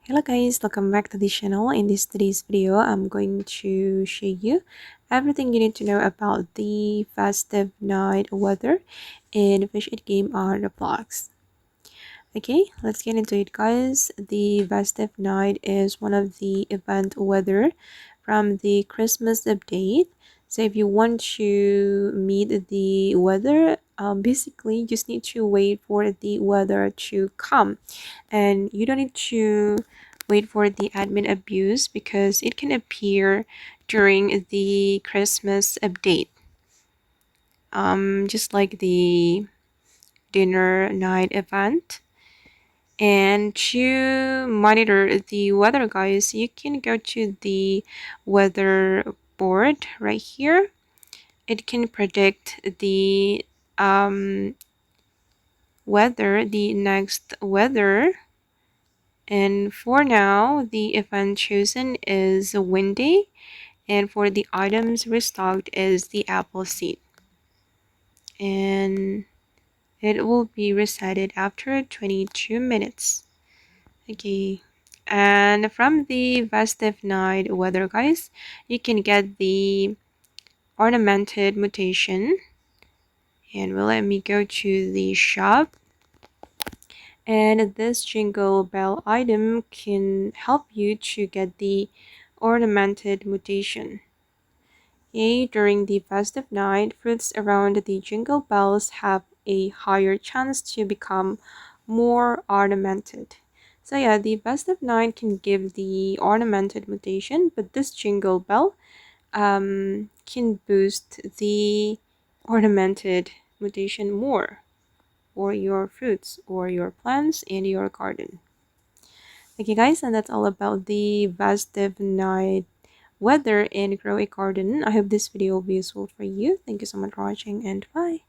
Hello guys, welcome back to the channel. In today's video, I'm going to show you everything you need to know about the festive night weather in Fish It Game on Roblox. Okay, let's get into it guys. The festive night is one of the event weather from the Christmas update. So if you want to meet the weather, basically you just need to wait for the weather to come, and you don't need to wait for the admin abuse because it can appear during the Christmas update, just like the dinner night event. And to monitor the weather guys, you can go to the weather board right here. It can predict the weather, the next weather. And for now, the event chosen is windy, and for the items restocked is the apple seed. And it will be resetted after 22 minutes. Okay. And from the festive night weather guys, you can get the ornamented mutation. And will let me go to the shop. And this jingle bell item can help you to get the ornamented mutation. Okay, during the festive night, fruits around the jingle bells have a higher chance to become more ornamented. So yeah, the festive night can give the ornamented mutation, but this jingle bell can boost the ornamented mutation more for your fruits or your plants in your garden. Okay guys, and that's all about the festive night weather in Grow a Garden. I hope this video will be useful for you. Thank you so much for watching and bye.